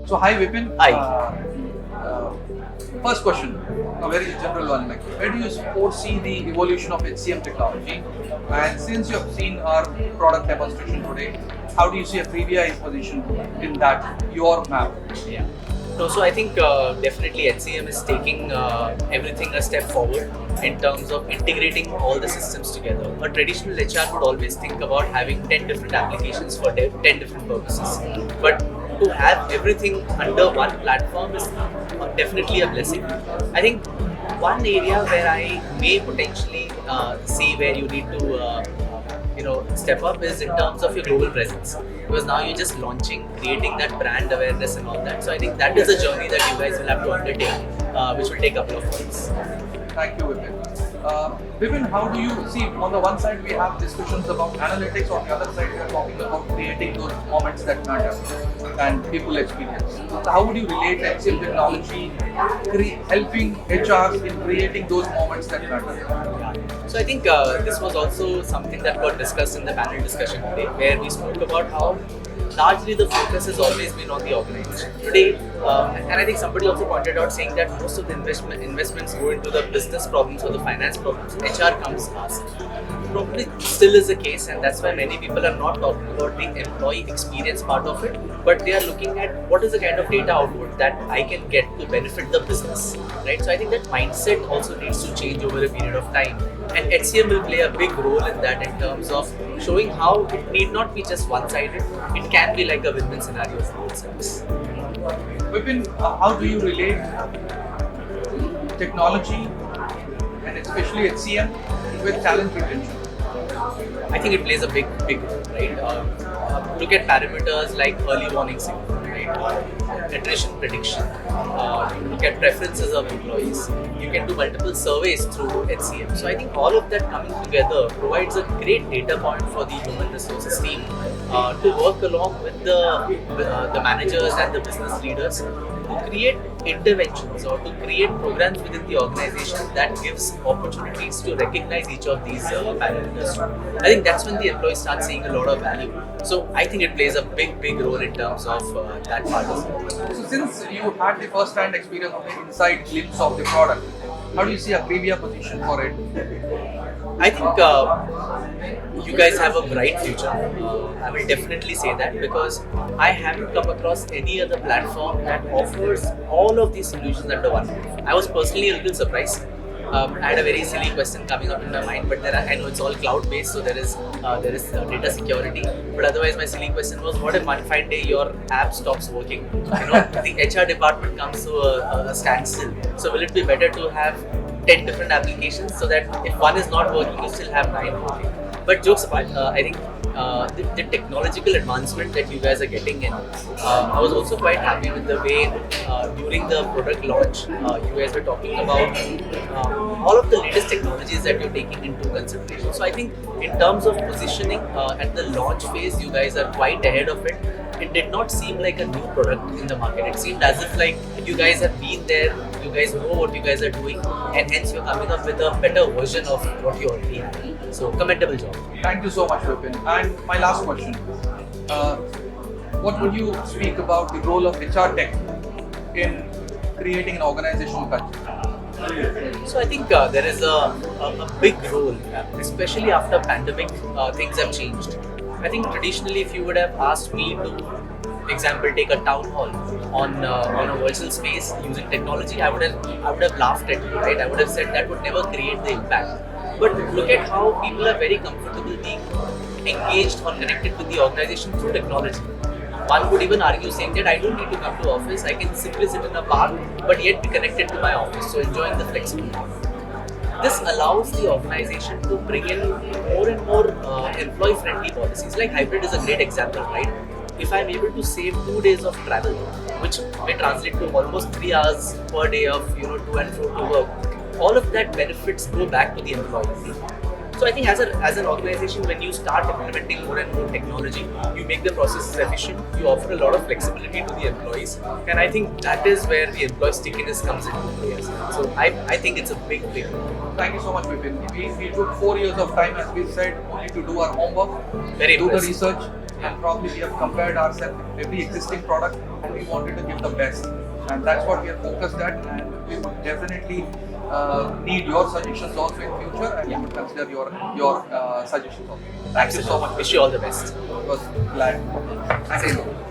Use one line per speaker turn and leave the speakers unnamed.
So hi Vipin.
Hi.
First question, a very general one. Like, where do you foresee the evolution of HCM technology? And since you have seen our product demonstration today, how do you see Akrivia is positioned in that your map?
Yeah. No, so I think definitely HCM is taking everything a step forward in terms of integrating all the systems together. A traditional HR would always think about having 10 different applications for 10 different purposes. But to have everything under one platform is definitely a blessing. I think one area where I may potentially see where you need to step up is in terms of your global presence, because now you're just launching, creating that brand awareness and all that. So I think that is a journey that you guys will have to undertake, which will take a couple of months.
Thank you, Vipin. Vipin, how do you see, on the one side we have discussions about analytics, on the other side we are talking about creating those moments that matter and people experience. So how would you relate HCM technology helping HRs in creating those moments that matter?
So I think this was also something that got discussed in the panel discussion today, where we spoke about how largely the focus has always been on the organization. Today, and I think somebody also pointed out saying that most of the investments go into the business problems or the finance problems. HR comes last. Probably still is the case, and that's why many people are not talking about the employee experience part of it, but they are looking at what is the kind of data output that I can get to benefit the business, right? So I think that mindset also needs to change over a period of time, and HCM will play a big role in that in terms of showing how it need not be just one-sided. It can be like a win-win scenario for both sides.
Vipin, how do you relate technology and especially HCM with talent retention?
I think it plays a big role, right? Look at parameters like early warning signal, right? Attrition prediction. Look at preferences of employees. You can do multiple surveys through HCM. So I think all of that coming together provides a great data point for the human resources team to work along with the managers and the business leaders to create interventions or to create programs within the organization that gives opportunities to recognize each of these parameters. I think that's when the employees start seeing a lot of value. So I think it plays a big role in terms of that part of it.
So since you had the first-hand experience of the inside glimpse of the product, how do you see Akrivia position for it?
I think you guys have a bright future. I will definitely say that, because I haven't come across any other platform that offers all of these solutions under one roof. I was personally a little surprised. I had a very silly question coming up in my mind, but I know it's all cloud-based, so there is data security. But otherwise, my silly question was, what if one fine day your app stops working? The HR department comes to a standstill. So will it be better to have 10 different applications so that if one is not working, you still have 9 working? But jokes apart, I think the technological advancement that you guys are getting in, I was also quite happy with the way during the product launch, you guys were talking about all of the latest technologies that you're taking into consideration. So I think in terms of positioning at the launch phase, you guys are quite ahead of it. It did not seem like a new product in the market. It seemed as if like you guys have been there, you guys know what you guys are doing, and hence you're coming up with a better version of what you already have. So commendable job.
Thank you so much, Vipin. And my last question, what would you speak about the role of HR tech in creating an organizational culture?
So I think there is a big role, especially after pandemic, things have changed. I think traditionally, if you would have asked me to, example, take a town hall on a virtual space using technology, I would have laughed at you, right? I would have said that would never create the impact. But look at how people are very comfortable being engaged or connected with the organization through technology. One could even argue saying that I don't need to come to office, I can simply sit in a park but yet be connected to my office, so enjoying the flexibility. This allows the organization to bring in more and more employee-friendly policies. Like hybrid is a great example, right? If I'm able to save 2 days of travel, which may translate to almost 3 hours per day of to and fro to work, all of that benefits go back to the employee. So I think as an organization, when you start implementing more and more technology, you make the processes efficient, you offer a lot of flexibility to the employees, and I think that is where the employee stickiness comes into play as well. So I think it's a big role.
Thank you so much, Vipin. We took 4 years of time, as we said, only to do our homework,
Very
do the
impressive.
research, and probably we have compared ourselves with every existing product and we wanted to give the best. And that's what we are focused at, and we would definitely need your suggestions also in future, and we would consider your suggestions also. Thank you so much.
Wish you all the best.
It was glad. Thank you.